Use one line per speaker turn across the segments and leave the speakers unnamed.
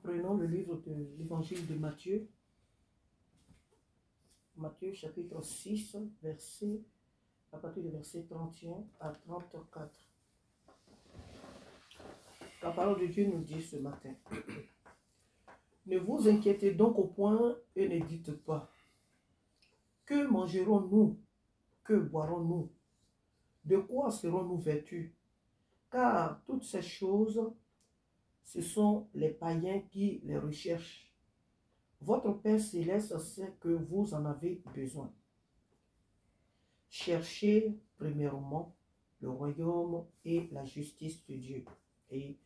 prenons le livre de l'évangile de Matthieu. Matthieu chapitre 6, à partir du verset 31 à 34. La parole de Dieu nous dit ce matin. Ne vous inquiétez donc au point et ne dites pas, que mangerons-nous, que boirons-nous, de quoi serons-nous vêtus? Car toutes ces choses, ce sont les païens qui les recherchent. Votre Père céleste sait que vous en avez besoin. Cherchez premièrement le royaume et la justice de Dieu, et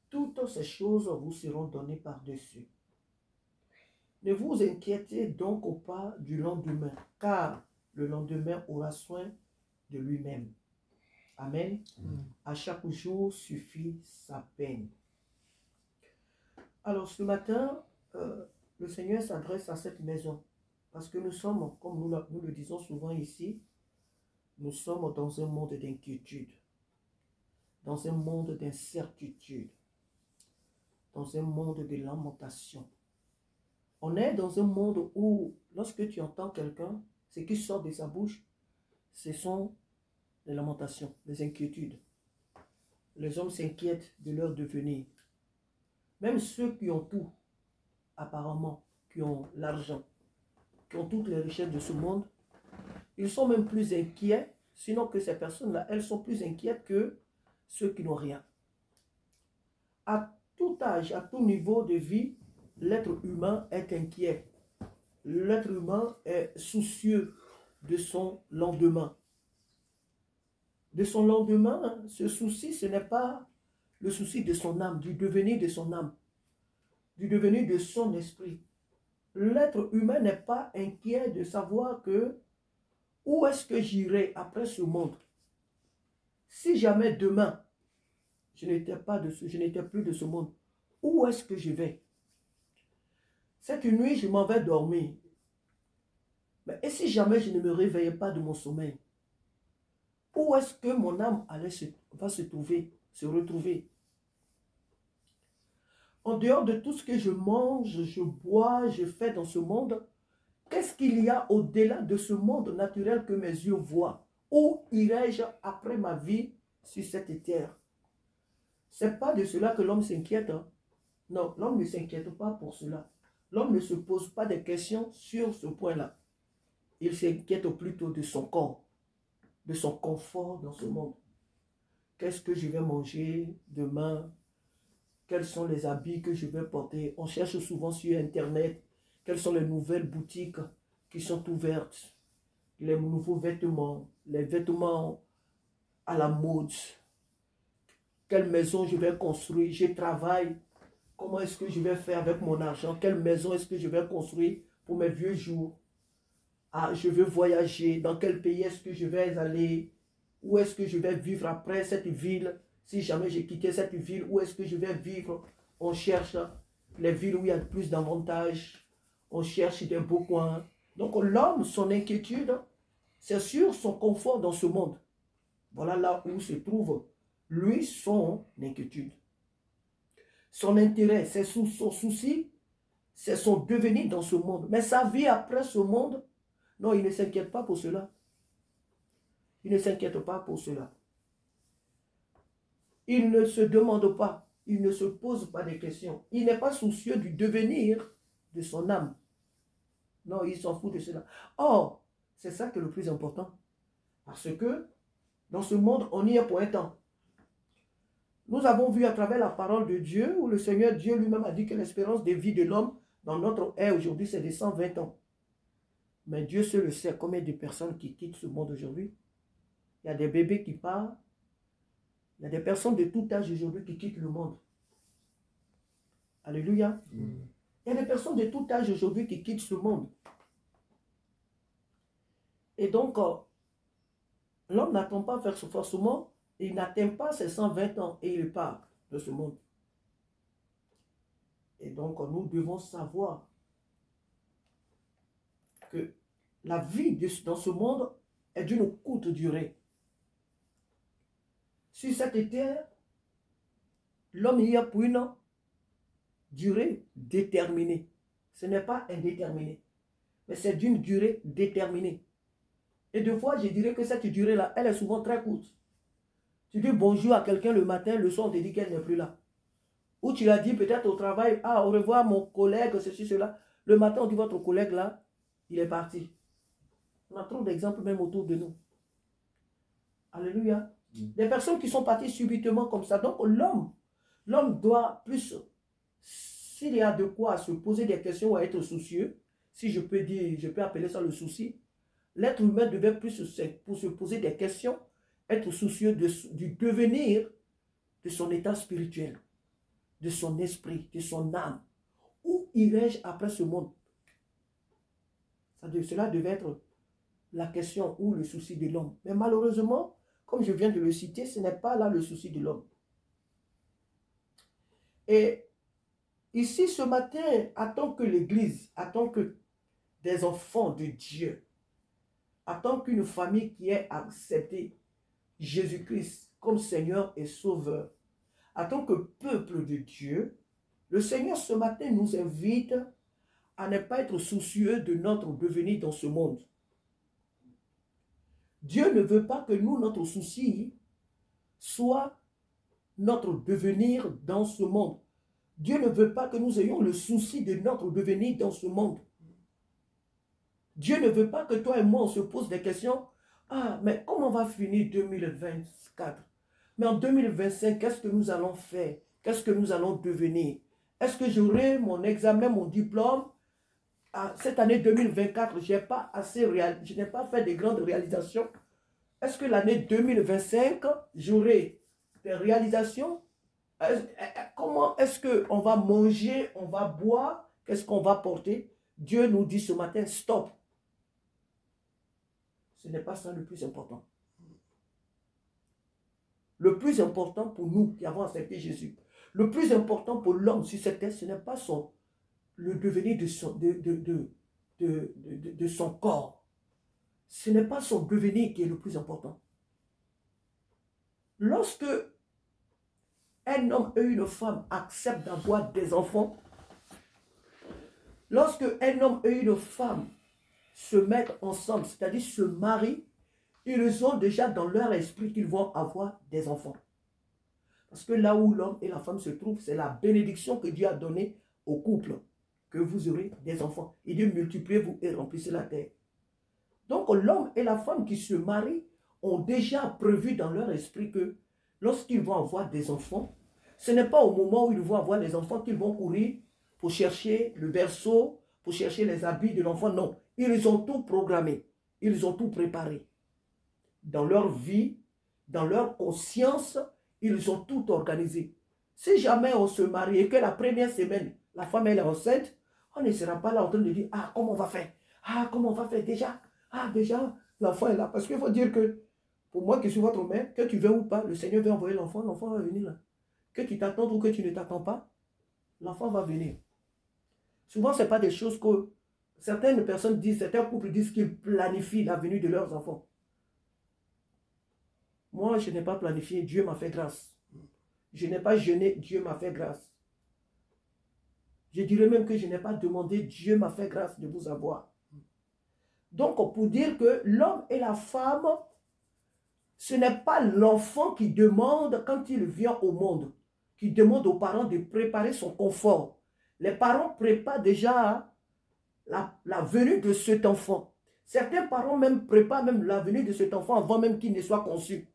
toutes ces choses vous seront données par-dessus. Ne vous inquiétez donc pas du lendemain, car le lendemain aura soin de lui-même. Amen. À chaque jour suffit sa peine. Alors ce matin, le Seigneur s'adresse à cette maison, parce que nous sommes, comme nous le disons souvent ici, nous sommes dans un monde d'inquiétude, dans un monde d'incertitude, dans un monde de lamentation. On est dans un monde où, lorsque tu entends quelqu'un, ce qui sort de sa bouche, ce sont les lamentations, les inquiétudes. Les hommes s'inquiètent de leur devenir. Même ceux qui ont tout, apparemment, qui ont l'argent, qui ont toutes les richesses de ce monde, ils sont même plus inquiets, sinon que ces personnes-là, elles sont plus inquiètes que ceux qui n'ont rien. À tout âge, à tout niveau de vie, l'être humain est inquiet. L'être humain est soucieux de son lendemain. De son lendemain, ce souci, ce n'est pas le souci de son âme, du devenir de son âme, du devenir de son esprit. L'être humain n'est pas inquiet de savoir que où est-ce que j'irai après ce monde. Si jamais demain, je n'étais plus de ce monde, où est-ce que je vais? Cette nuit, je m'en vais dormir. Mais et si jamais je ne me réveillais pas de mon sommeil? Où est-ce que mon âme va se retrouver? En dehors de tout ce que je mange, je bois, je fais dans ce monde, qu'est-ce qu'il y a au-delà de ce monde naturel que mes yeux voient? Où irai-je après ma vie sur cette terre? Ce n'est pas de cela que l'homme s'inquiète. Hein? Non, l'homme ne s'inquiète pas pour cela. L'homme ne se pose pas de questions sur ce point-là. Il s'inquiète plutôt de son corps, de son confort dans ce monde. Qu'est-ce que je vais manger demain? Quels sont les habits que je vais porter? On cherche souvent sur Internet quelles sont les nouvelles boutiques qui sont ouvertes, les nouveaux vêtements, les vêtements à la mode. Quelle maison je vais construire? Je travaille. Comment est-ce que je vais faire avec mon argent? Quelle maison est-ce que je vais construire pour mes vieux jours? Ah, je veux voyager. Dans quel pays est-ce que je vais aller? Où est-ce que je vais vivre après cette ville? Si jamais j'ai quitté cette ville, où est-ce que je vais vivre? On cherche les villes où il y a plus d'avantages. On cherche des beaux coins. Donc l'homme, son inquiétude, c'est sur son confort dans ce monde. Voilà là où se trouve, lui, son inquiétude. Son intérêt, c'est son souci, c'est son devenir dans ce monde. Mais sa vie après ce monde, non, il ne s'inquiète pas pour cela. Il ne s'inquiète pas pour cela. Il ne se demande pas, il ne se pose pas de questions. Il n'est pas soucieux du devenir de son âme. Non, il s'en fout de cela. Or, c'est ça qui est le plus important. Parce que dans ce monde, on y est pour un temps. Nous avons vu à travers la parole de Dieu, où le Seigneur Dieu lui-même a dit que l'espérance de vie de l'homme dans notre ère aujourd'hui, c'est de 120 ans. Mais Dieu seul le sait combien de personnes qui quittent ce monde aujourd'hui. Il y a des bébés qui partent. Il y a des personnes de tout âge aujourd'hui qui quittent le monde. Alléluia. Il y a des personnes de tout âge aujourd'hui qui quittent ce monde. Et donc, l'homme n'attend pas faire ce forcément. Il n'atteint pas ses 120 ans et il part de ce monde. Et donc, nous devons savoir que la vie dans ce monde est d'une courte durée. Sur cette terre, l'homme y a pour durée déterminée. Ce n'est pas indéterminé, mais c'est d'une durée déterminée. Et deux fois, je dirais que cette durée-là, elle est souvent très courte. Tu dis bonjour à quelqu'un le matin, le soir, on te dit qu'elle n'est plus là. Ou tu l'as dit peut-être au travail, ah, au revoir mon collègue, ceci, cela. Le matin, on dit votre collègue là, il est parti. On a trop d'exemples même autour de nous. Alléluia. Des personnes qui sont parties subitement comme ça. Donc l'homme doit plus, s'il y a de quoi se poser des questions ou à être soucieux, si je peux dire, je peux appeler ça le souci, l'être humain devait plus pour se poser des questions, être soucieux du devenir de son état spirituel, de son esprit, de son âme. Où irai-je après ce monde? Cela devait être la question ou le souci de l'homme. Mais malheureusement, comme je viens de le citer, ce n'est pas là le souci de l'homme. Et ici, ce matin, attend que l'Église, attend que des enfants de Dieu, attend qu'une famille qui ait accepté Jésus-Christ comme Seigneur et Sauveur, attend que peuple de Dieu, le Seigneur ce matin nous invite à ne pas être soucieux de notre devenir dans ce monde. Dieu ne veut pas que nous, notre souci, soit notre devenir dans ce monde. Dieu ne veut pas que nous ayons le souci de notre devenir dans ce monde. Dieu ne veut pas que toi et moi, on se pose des questions. Ah, mais comment on va finir 2024? Mais en 2025, qu'est-ce que nous allons faire? Qu'est-ce que nous allons devenir? Est-ce que j'aurai mon examen, mon diplôme? Cette année 2024, je n'ai pas fait de grandes réalisations. Est-ce que l'année 2025, j'aurai des réalisations? Comment est-ce qu'on va manger, on va boire? Qu'est-ce qu'on va porter? Dieu nous dit ce matin, stop. Ce n'est pas ça le plus important. Le plus important pour nous qui avons accepté Jésus, le plus important pour l'homme sur cette terre, ce n'est pas le devenir de son corps. Ce n'est pas son devenir qui est le plus important. Lorsque un homme et une femme acceptent d'avoir des enfants, lorsque un homme et une femme se mettent ensemble, c'est-à-dire se marient, ils ont déjà dans leur esprit qu'ils vont avoir des enfants. Parce que là où l'homme et la femme se trouvent, c'est la bénédiction que Dieu a donnée au couple, que vous aurez des enfants. Il dit multipliez-vous et remplissez la terre. Donc l'homme et la femme qui se marient ont déjà prévu dans leur esprit que lorsqu'ils vont avoir des enfants, ce n'est pas au moment où ils vont avoir les enfants qu'ils vont courir pour chercher le berceau, pour chercher les habits de l'enfant. Non, ils ont tout programmé, ils ont tout préparé. Dans leur vie, dans leur conscience, ils ont tout organisé. Si jamais on se marie et que la première semaine, la femme elle est enceinte, on ne sera pas là en train de dire, ah, comment on va faire? Ah, comment on va faire déjà? Ah, déjà, l'enfant est là. Parce qu'il faut dire que, pour moi qui suis votre mère, que tu veux ou pas, le Seigneur veut envoyer l'enfant va venir là. Que tu t'attendes ou que tu ne t'attends pas, l'enfant va venir. Souvent, ce n'est pas des choses que certaines personnes disent, certains couples disent qu'ils planifient la venue de leurs enfants. Moi, je n'ai pas planifié, Dieu m'a fait grâce. Je n'ai pas jeûné, Dieu m'a fait grâce. Je dirais même que je n'ai pas demandé, Dieu m'a fait grâce de vous avoir. Donc, pour dire que l'homme et la femme, ce n'est pas l'enfant qui demande quand il vient au monde, qui demande aux parents de préparer son confort. Les parents préparent déjà la venue de cet enfant. Certains parents même préparent même la venue de cet enfant avant même qu'il ne soit conçu.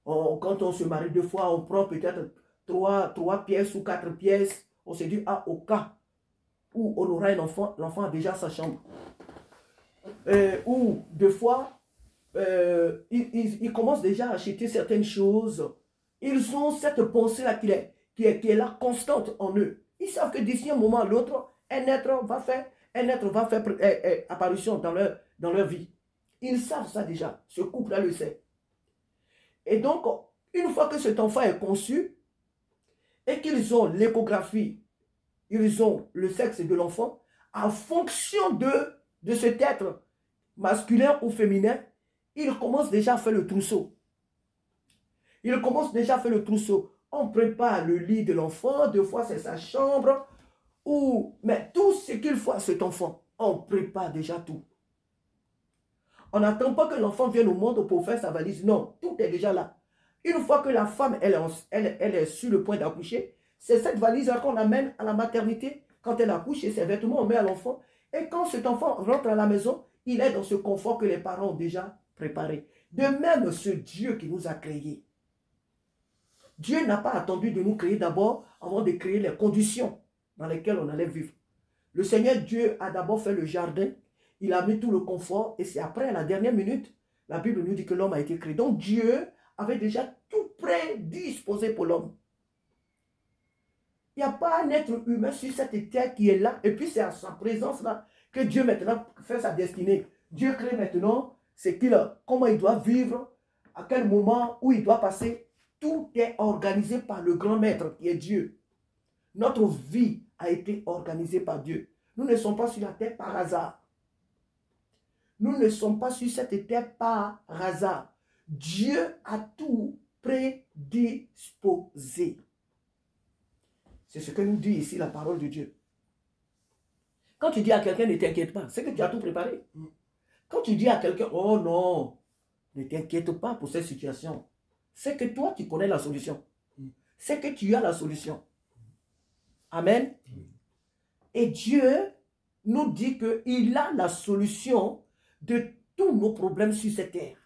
Quand on se marie deux fois, on prend peut-être trois pièces ou 4 pièces. On se dit, ah, au cas où on aura un enfant, l'enfant a déjà sa chambre. Ou deux fois, ils commencent déjà à acheter certaines choses. Ils ont cette pensée-là qui est là, constante en eux. Ils savent que d'ici un moment à l'autre, un être va faire apparition dans leur vie. Ils savent ça déjà. Ce couple-là le sait. Et donc, une fois que cet enfant est conçu et qu'ils ont l'échographie, ils ont le sexe de l'enfant, en fonction de cet être masculin ou féminin, ils commencent déjà à faire le trousseau. Ils commencent déjà à faire le trousseau. On prépare le lit de l'enfant, deux fois c'est sa chambre, mais tout ce qu'il faut à cet enfant, on prépare déjà tout. On n'attend pas que l'enfant vienne au monde pour faire sa valise. Non, tout est déjà là. Une fois que la femme, elle est sur le point d'accoucher, c'est cette valise qu'on amène à la maternité. Quand elle accouche, et ses vêtements, on met à l'enfant. Et quand cet enfant rentre à la maison, il est dans ce confort que les parents ont déjà préparé. De même, ce Dieu qui nous a créés. Dieu n'a pas attendu de nous créer d'abord avant de créer les conditions dans lesquelles on allait vivre. Le Seigneur Dieu a d'abord fait le jardin. Il a mis tout le confort et c'est après, à la dernière minute, la Bible nous dit que l'homme a été créé. Donc Dieu avait déjà tout prédisposé pour l'homme. Il n'y a pas un être humain sur cette terre qui est là. Et puis c'est à sa présence là que Dieu maintenant fait sa destinée. Dieu crée maintenant comment il doit vivre, à quel moment, où il doit passer. Tout est organisé par le grand maître qui est Dieu. Notre vie a été organisée par Dieu. Nous ne sommes pas sur la terre par hasard. Nous ne sommes pas sur cette terre par hasard. Dieu a tout prédisposé. C'est ce que nous dit ici la parole de Dieu. Quand tu dis à quelqu'un ne t'inquiète pas, c'est que tu as tout préparé. Quand tu dis à quelqu'un, oh non, ne t'inquiète pas pour cette situation, c'est que toi tu connais la solution. C'est que tu as la solution. Amen. Et Dieu nous dit qu'il a la solution de tous nos problèmes sur cette terre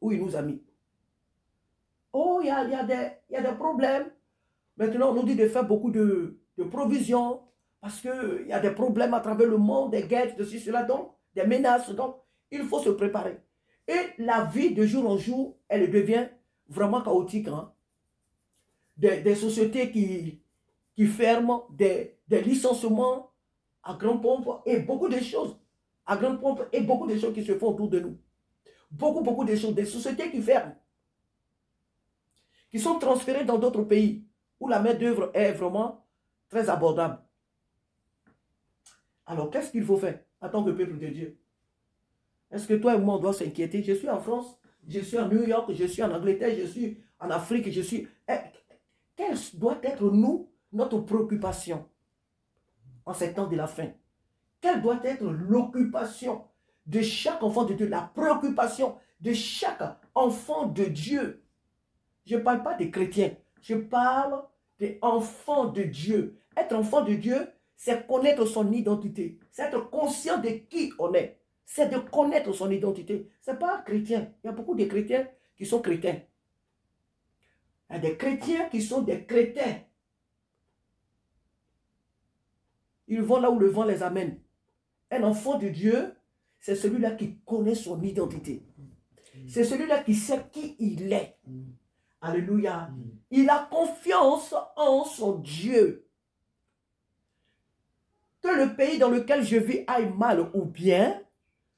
où il nous a mis. Oh, il y a des problèmes. Maintenant, on nous dit de faire beaucoup de provisions parce qu'il y a des problèmes à travers le monde, des guerres, de ceci, cela, donc, des menaces. Donc, il faut se préparer. Et la vie de jour en jour, elle devient vraiment chaotique. Hein? Des sociétés qui ferment, des licenciements à grande pompe et beaucoup de choses. À grande pompe et beaucoup de choses qui se font autour de nous. Beaucoup de choses. Des sociétés qui ferment. Qui sont transférées dans d'autres pays où la main-d'œuvre est vraiment très abordable. Alors, qu'est-ce qu'il faut faire en tant que peuple de Dieu? Est-ce que toi et moi, on doit s'inquiéter? Je suis en France, je suis en New York, je suis en Angleterre, je suis en Afrique, je suis... Quelle doit être, nous, notre préoccupation en ces temps de la fin? Quelle doit être l'occupation de chaque enfant de Dieu, la préoccupation de chaque enfant de Dieu? Je ne parle pas des chrétiens, je parle des enfants de Dieu. Être enfant de Dieu, c'est connaître son identité. C'est être conscient de qui on est. C'est de connaître son identité. Ce n'est pas chrétien. Il y a beaucoup de chrétiens qui sont chrétiens. Il y a des chrétiens qui sont des crétins. Ils vont là où le vent les amène. Un enfant de Dieu, c'est celui-là qui connaît son identité. C'est celui-là qui sait qui il est. Alléluia. Il a confiance en son Dieu. Que le pays dans lequel je vis aille mal ou bien,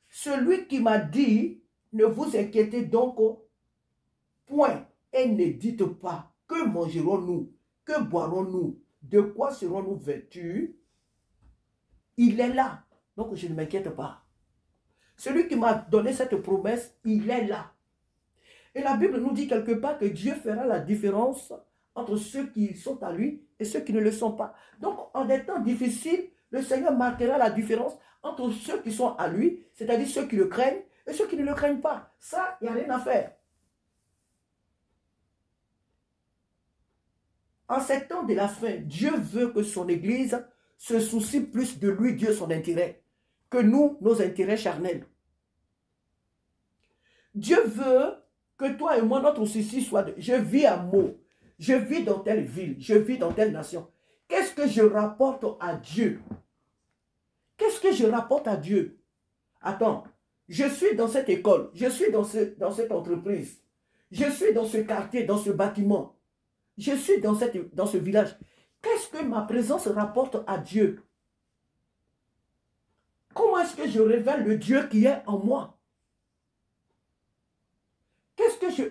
celui qui m'a dit, ne vous inquiétez donc point et ne dites pas, que mangerons-nous, que boirons-nous, de quoi serons-nous vêtus? Il est là, donc je ne m'inquiète pas. Celui qui m'a donné cette promesse, il est là. Et la Bible nous dit quelque part que Dieu fera la différence entre ceux qui sont à lui et ceux qui ne le sont pas. Donc, en des temps difficiles, le Seigneur marquera la différence entre ceux qui sont à lui, c'est-à-dire ceux qui le craignent, et ceux qui ne le craignent pas. Ça, il n'y a rien à faire. En ces temps de la fin, Dieu veut que son Église se soucie plus de lui, Dieu, son intérêt, que nous, nos intérêts charnels. Dieu veut que toi et moi, notre souci soit de... Je vis à Meaux, je vis dans telle ville, je vis dans telle nation. Qu'est-ce que je rapporte à Dieu? Qu'est-ce que je rapporte à Dieu? Attends, je suis dans cette école, je suis dans cette entreprise, je suis dans ce quartier, dans ce bâtiment, je suis dans ce village. Qu'est-ce que ma présence rapporte à Dieu? Comment est-ce que je révèle le Dieu qui est en moi? Qu'est-ce que je...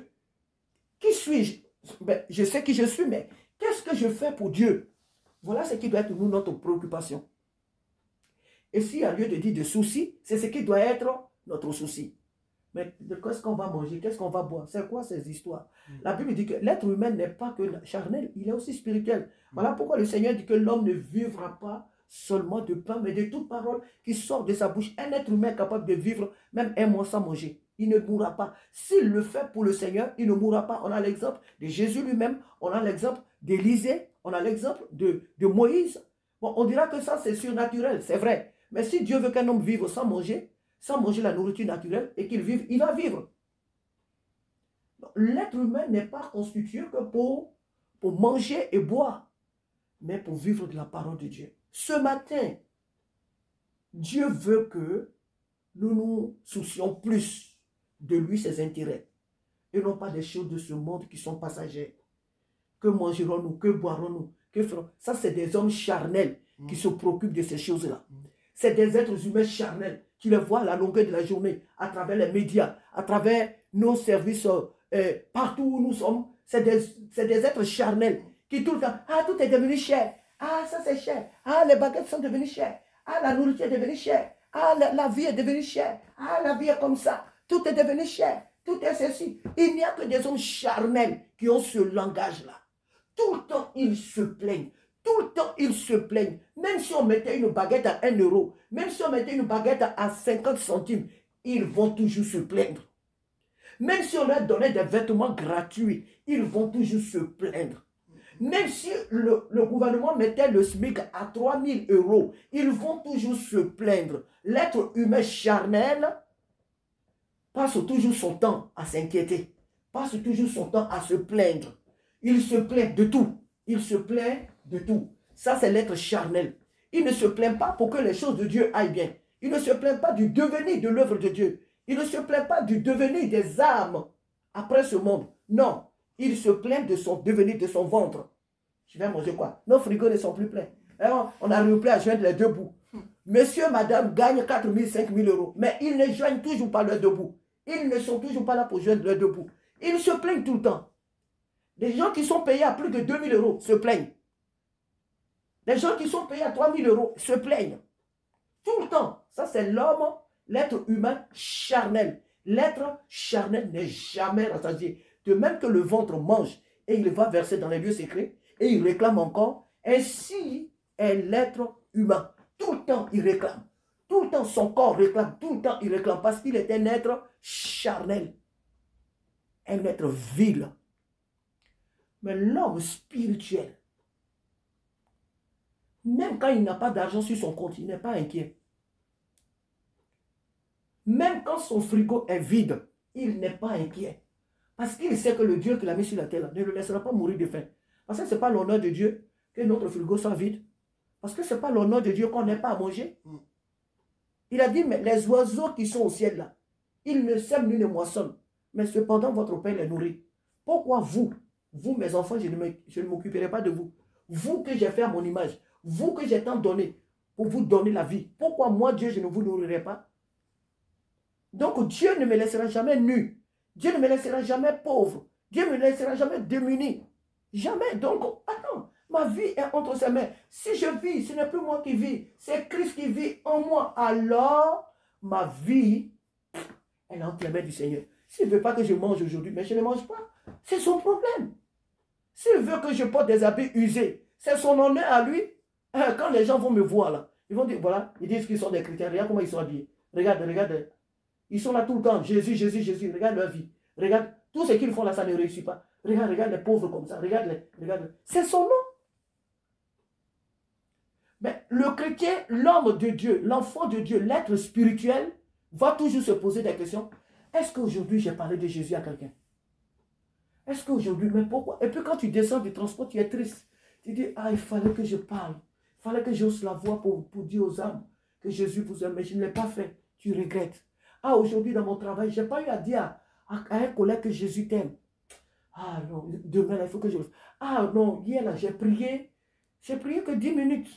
Qui suis-je? Ben, je sais qui je suis, mais qu'est-ce que je fais pour Dieu? Voilà ce qui doit être nous, notre préoccupation. Et s'il y a lieu de dire de souci, c'est ce qui doit être notre souci. Mais qu'est-ce qu'on va manger? Qu'est-ce qu'on va boire? C'est quoi ces histoires? La Bible dit que l'être humain n'est pas que charnel, il est aussi spirituel. Voilà pourquoi le Seigneur dit que l'homme ne vivra pas seulement de pain, mais de toute parole qui sort de sa bouche. Un être humain est capable de vivre même un mois sans manger. Il ne mourra pas. S'il le fait pour le Seigneur, il ne mourra pas. On a l'exemple de Jésus lui-même, on a l'exemple d'Élisée, on a l'exemple de Moïse. Bon, on dira que ça c'est surnaturel, c'est vrai. Mais si Dieu veut qu'un homme vive sans manger la nourriture naturelle et qu'il vive, il va vivre. L'être humain n'est pas constitué que pour manger et boire, mais pour vivre de la parole de Dieu. Ce matin, Dieu veut que nous nous soucions plus de lui, ses intérêts, et non pas des choses de ce monde qui sont passagères. Que mangerons-nous, que boirons-nous, que ferons. Ça, c'est des hommes charnels qui se préoccupent de ces choses-là. C'est des êtres humains charnels. Tu les vois à la longueur de la journée, à travers les médias, à travers nos services, partout où nous sommes. C'est des êtres charnels qui tout le temps, ah, tout est devenu cher. Ah, ça c'est cher. Ah, les baguettes sont devenues chères. Ah, la nourriture est devenue chère. Ah, la vie est devenue chère. Ah, la vie est comme ça. Tout est devenu cher. Tout est ceci. Il n'y a que des hommes charnels qui ont ce langage-là. Tout le temps, ils se plaignent. Tout le temps, ils se plaignent. Même si on mettait une baguette à 1 euro, même si on mettait une baguette à 50 centimes, ils vont toujours se plaindre. Même si on leur donnait des vêtements gratuits, ils vont toujours se plaindre. Même si le gouvernement mettait le SMIC à 3 000 euros, ils vont toujours se plaindre. L'être humain charnel passe toujours son temps à s'inquiéter, passe toujours son temps à se plaindre. Il se plaint de tout. Il se plaint de tout. Ça, c'est l'être charnel. Il ne se plaint pas pour que les choses de Dieu aillent bien. Il ne se plaint pas du devenir de l'œuvre de Dieu. Il ne se plaint pas du devenir des âmes après ce monde. Non. Il se plaint de son devenir, de son ventre. Je vais manger quoi? Nos frigos ne sont plus pleins. Alors, on n'arrive plus à joindre les deux bouts. Monsieur, madame gagnent 4 000, 5 000 euros. Mais ils ne joignent toujours pas leurs deux bouts. Ils ne sont toujours pas là pour joindre leurs deux bouts. Ils se plaignent tout le temps. Les gens qui sont payés à plus de 2 000 euros se plaignent. Les gens qui sont payés à 3 000 euros se plaignent. Tout le temps. Ça, c'est l'homme, l'être humain charnel. L'être charnel n'est jamais rassasié. De même que le ventre mange et il va verser dans les lieux secrets et il réclame encore, ainsi est l'être humain. Tout le temps, il réclame. Tout le temps, son corps réclame. Tout le temps, il réclame parce qu'il est un être charnel. Un être vil. Mais l'homme spirituel, même quand il n'a pas d'argent sur son compte, il n'est pas inquiet. Même quand son frigo est vide, il n'est pas inquiet. Parce qu'il sait que le Dieu qu'il a mis sur la terre ne le laissera pas mourir de faim. Parce que ce n'est pas l'honneur de Dieu que notre frigo soit vide. Parce que ce n'est pas l'honneur de Dieu qu'on n'ait pas à manger. Il a dit, mais les oiseaux qui sont au ciel là, ils ne sèment ni ne moissonnent. Mais cependant, votre Père les nourrit. Pourquoi vous, mes enfants, je ne m'occuperai pas de vous. Vous que j'ai fait à mon image, vous que j'ai tant donné pour vous donner la vie. Pourquoi moi, Dieu, je ne vous nourrirai pas? Donc Dieu ne me laissera jamais nu. Dieu ne me laissera jamais pauvre. Dieu ne me laissera jamais démuni. Jamais. Donc, attends, ma vie est entre ses mains. Si je vis, ce n'est plus moi qui vis. C'est Christ qui vit en moi. Alors, ma vie, elle est entre les mains du Seigneur. S'il ne veut pas que je mange aujourd'hui, mais je ne mange pas. C'est son problème. S'il veut que je porte des habits usés, c'est son honneur à lui. Quand les gens vont me voir là, ils vont dire, voilà, ils disent qu'ils sont des chrétiens. Regarde comment ils sont habillés. Regarde, regarde. Ils sont là tout le temps. Jésus, Jésus, Jésus. Regarde leur vie. Regarde, tout ce qu'ils font là, ça ne réussit pas. Regarde, regarde les pauvres comme ça. Regarde-les. Regarde. C'est son nom. Mais le chrétien, l'homme de Dieu, l'enfant de Dieu, l'être spirituel, va toujours se poser des questions. Est-ce qu'aujourd'hui j'ai parlé de Jésus à quelqu'un? Est-ce qu'aujourd'hui, mais pourquoi? Et puis quand tu descends du transport, tu es triste. Tu dis, ah, il fallait que je parle. Il fallait que j'ose la voix pour dire aux âmes que Jésus vous aime. Mais je ne l'ai pas fait. Tu regrettes. Ah, aujourd'hui dans mon travail, je n'ai pas eu à dire à un collègue que Jésus t'aime. Ah non, demain, il faut que je... Ah non, hier là, j'ai prié que 10 minutes.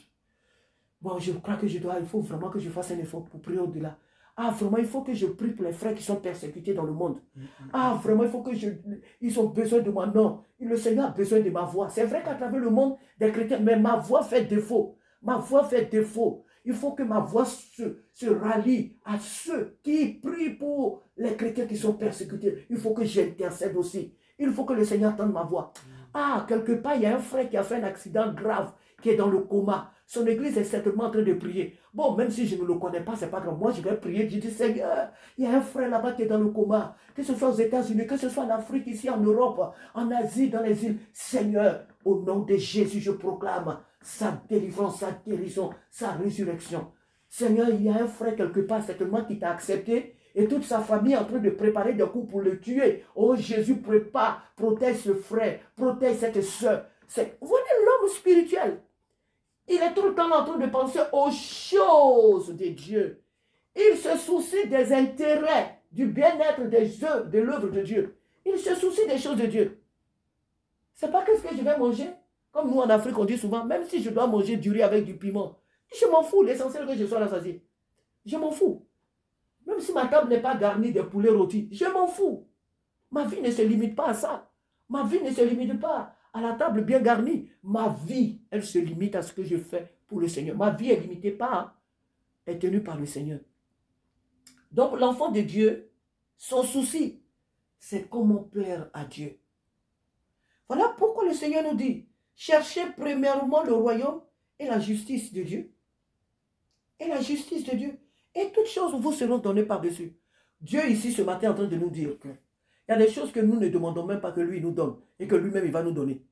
Bon, je crois que il faut vraiment que je fasse un effort pour prier au-delà. Ah, vraiment, il faut que je prie pour les frères qui sont persécutés dans le monde. Ah, vraiment, il faut que ils ont besoin de moi. Non, le Seigneur a besoin de ma voix. C'est vrai qu'à travers le monde des chrétiens, mais ma voix fait défaut. Ma voix fait défaut. Il faut que ma voix se rallie à ceux qui prient pour les chrétiens qui sont persécutés. Il faut que j'intercède aussi. Il faut que le Seigneur entende ma voix. Ah, quelque part, il y a un frère qui a fait un accident grave, qui est dans le coma. Son église est certainement en train de prier. Bon, même si je ne le connais pas, c'est pas grave. Moi, je vais prier. Je dis, Seigneur, il y a un frère là-bas qui est dans le coma. Que ce soit aux États-Unis, que ce soit en Afrique, ici en Europe, en Asie, dans les îles. Seigneur, au nom de Jésus, je proclame sa délivrance, sa guérison, sa résurrection. Seigneur, il y a un frère quelque part, certainement, qui t'a accepté. Et toute sa famille est en train de préparer des coups pour le tuer. Oh, Jésus, prépare, protège ce frère, protège cette soeur. Voilà l'homme spirituel. Il est tout le temps en train de penser aux choses de Dieu. Il se soucie des intérêts, du bien-être de l'œuvre de Dieu. Il se soucie des choses de Dieu. C'est pas qu'est-ce que je vais manger. Comme nous en Afrique, on dit souvent, même si je dois manger du riz avec du piment, je m'en fous. L'essentiel que je sois rassasié. Je m'en fous. Même si ma table n'est pas garnie de poulets rôtis, je m'en fous. Ma vie ne se limite pas à ça. Ma vie ne se limite pas à la table bien garnie. Ma vie, elle se limite à ce que je fais pour le Seigneur. Ma vie est limitée par, est tenue par le Seigneur. Donc l'enfant de Dieu, son souci, c'est comment plaire à Dieu. Voilà pourquoi le Seigneur nous dit, cherchez premièrement le royaume et la justice de Dieu. Et la justice de Dieu. Et toutes choses vous seront données par-dessus. Dieu ici ce matin est en train de nous dire que il y a des choses que nous ne demandons même pas que lui nous donne et que lui-même il va nous donner.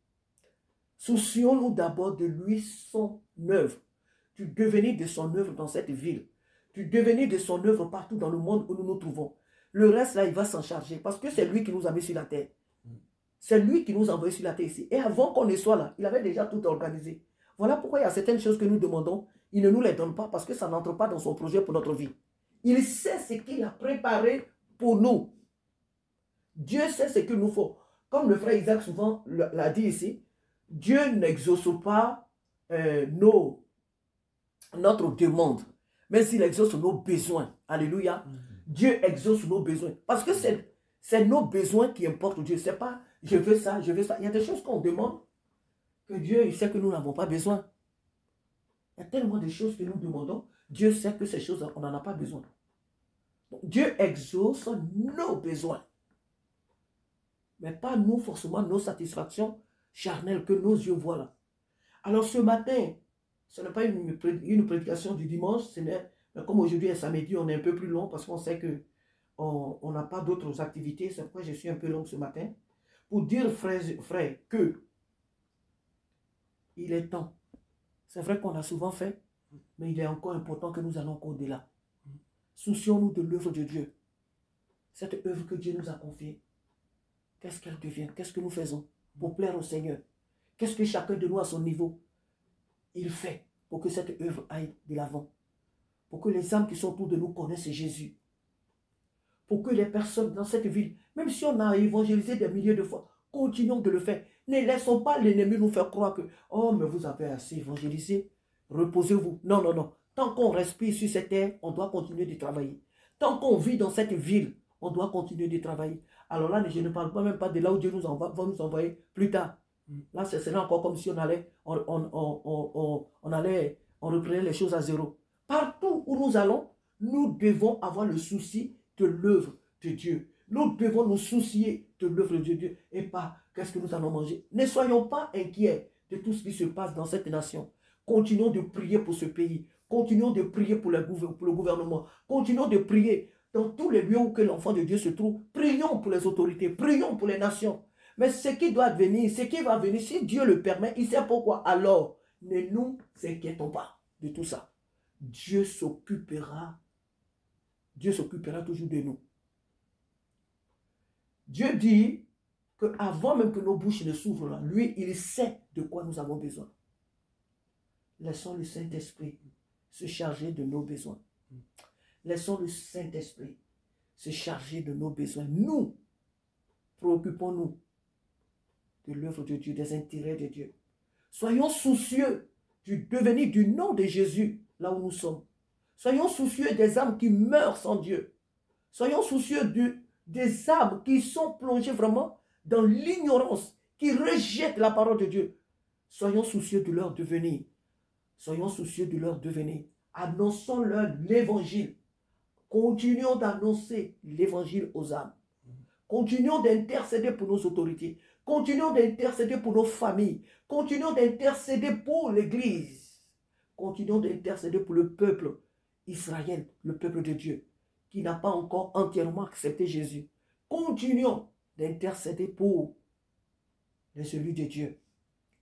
Soucions-nous d'abord de lui son œuvre, du devenir de son œuvre dans cette ville, du devenir de son œuvre partout dans le monde où nous nous trouvons. Le reste là, il va s'en charger parce que c'est lui qui nous a mis sur la terre. C'est lui qui nous a envoyé sur la terre ici. Et avant qu'on ne soit là, il avait déjà tout organisé. Voilà pourquoi il y a certaines choses que nous demandons, il ne nous les donne pas parce que ça n'entre pas dans son projet pour notre vie. Il sait ce qu'il a préparé pour nous. Dieu sait ce qu'il nous faut. Comme le frère Isaac souvent l'a dit ici, Dieu n'exauce pas notre demande, mais s'il exauce nos besoins. Alléluia. Dieu exauce nos besoins. Parce que c'est nos besoins qui importent Dieu. C'est pas je veux ça, je veux ça. Il y a des choses qu'on demande que Dieu il sait que nous n'avons pas besoin. Il y a tellement de choses que nous demandons. Dieu sait que ces choses, on n'en a pas besoin. Donc, Dieu exauce nos besoins. Mais pas nous, forcément, nos satisfactions charnelles que nos yeux voient là. Alors ce matin, ce n'est pas une prédication du dimanche, mais comme aujourd'hui est samedi, on est un peu plus long parce qu'on sait qu'on n'a pas d'autres activités. C'est pourquoi je suis un peu long ce matin. Pour dire, frère, que il est temps. C'est vrai qu'on a souvent fait, mais il est encore important que nous allons encore au-delà. Soucions-nous de l'œuvre de Dieu. Cette œuvre que Dieu nous a confiée. Qu'est-ce qu'elle devient? Qu'est-ce que nous faisons pour plaire au Seigneur? Qu'est-ce que chacun de nous à son niveau, il fait pour que cette œuvre aille de l'avant? Pour que les âmes qui sont autour de nous connaissent Jésus. Pour que les personnes dans cette ville, même si on a évangélisé des milliers de fois, continuons de le faire. Ne laissons pas l'ennemi nous faire croire que, oh, mais vous avez assez évangélisé, reposez-vous. Non, non, non. Tant qu'on respire sur cette terre, on doit continuer de travailler. Tant qu'on vit dans cette ville, on doit continuer de travailler. Alors là, je ne parle pas même pas de là où Dieu va nous envoyer plus tard. Là, ce serait encore comme si on reprenait les choses à zéro. Partout où nous allons, nous devons avoir le souci de l'œuvre de Dieu. Nous devons nous soucier de l'œuvre de Dieu et pas qu'est-ce que nous allons manger. Ne soyons pas inquiets de tout ce qui se passe dans cette nation. Continuons de prier pour ce pays. Continuons de prier pour le gouvernement. Continuons de prier dans tous les lieux où l'enfant de Dieu se trouve. Prions pour les autorités. Prions pour les nations. Mais ce qui doit venir, ce qui va venir, si Dieu le permet, il sait pourquoi. Alors, ne nous inquiétons pas de tout ça. Dieu s'occupera toujours de nous. Dieu dit qu'avant même que nos bouches ne s'ouvrent là, lui, il sait de quoi nous avons besoin. Laissons le Saint-Esprit se charger de nos besoins. Laissons le Saint-Esprit se charger de nos besoins. Nous, préoccupons-nous de l'œuvre de Dieu, des intérêts de Dieu. Soyons soucieux du devenir du nom de Jésus là où nous sommes. Soyons soucieux des âmes qui meurent sans Dieu. Soyons soucieux des âmes qui sont plongées vraiment dans l'ignorance, qui rejettent la parole de Dieu. Soyons soucieux de leur devenir. Soyons soucieux de leur devenir. Annonçons-leur l'évangile. Continuons d'annoncer l'évangile aux âmes. Continuons d'intercéder pour nos autorités. Continuons d'intercéder pour nos familles. Continuons d'intercéder pour l'Église. Continuons d'intercéder pour le peuple Israël, le peuple de Dieu, qui n'a pas encore entièrement accepté Jésus. Continuons d'intercéder pour les élus de Dieu.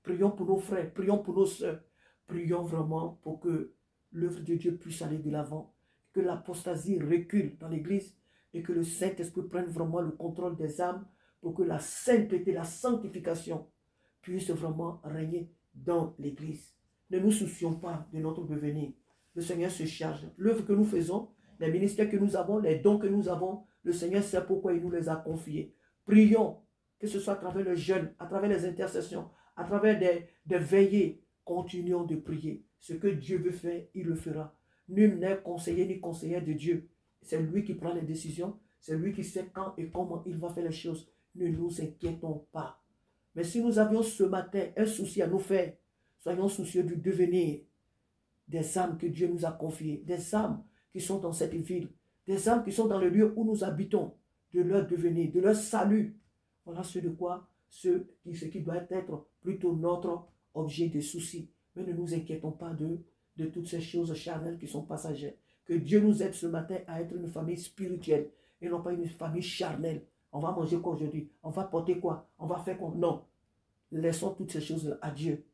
Prions pour nos frères, prions pour nos sœurs. Prions vraiment pour que l'œuvre de Dieu puisse aller de l'avant, que l'apostasie recule dans l'Église et que le Saint-Esprit prenne vraiment le contrôle des âmes pour que la sainteté, la sanctification puisse vraiment régner dans l'Église. Ne nous soucions pas de notre devenir. Le Seigneur se charge. L'œuvre que nous faisons, les ministères que nous avons, les dons que nous avons, le Seigneur sait pourquoi il nous les a confiés. Prions, que ce soit à travers le jeûne, à travers les intercessions, à travers des veillées. Continuons de prier. Ce que Dieu veut faire, il le fera. Nul n'est conseiller ni conseillère de Dieu. C'est lui qui prend les décisions. C'est lui qui sait quand et comment il va faire les choses. Ne nous inquiétons pas. Mais si nous avions ce matin un souci à nous faire, soyons soucieux du devenir des âmes que Dieu nous a confiées, des âmes qui sont dans cette ville, des âmes qui sont dans le lieu où nous habitons, de leur devenir, de leur salut. Voilà ce qui doit être plutôt notre objet de souci. Mais ne nous inquiétons pas de toutes ces choses charnelles qui sont passagères. Que Dieu nous aide ce matin à être une famille spirituelle et non pas une famille charnelle. On va manger quoi aujourd'hui? On va porter quoi? On va faire quoi? Non. Laissons toutes ces choses à Dieu.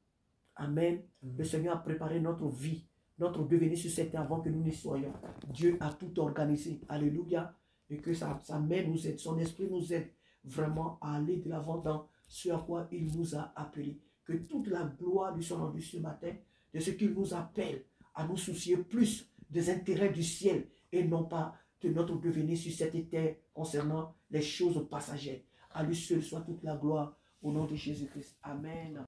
Amen. Le Seigneur a préparé notre vie, notre devenir sur cette terre avant que nous n'y soyons. Dieu a tout organisé. Alléluia. Et que sa main nous aide, son esprit nous aide vraiment à aller de l'avant dans ce à quoi il nous a appelés. Que toute la gloire lui soit rendue ce matin de ce qu'il nous appelle à nous soucier plus des intérêts du ciel et non pas de notre devenir sur cette terre concernant les choses passagères. À lui seul soit toute la gloire au nom de Jésus-Christ. Amen.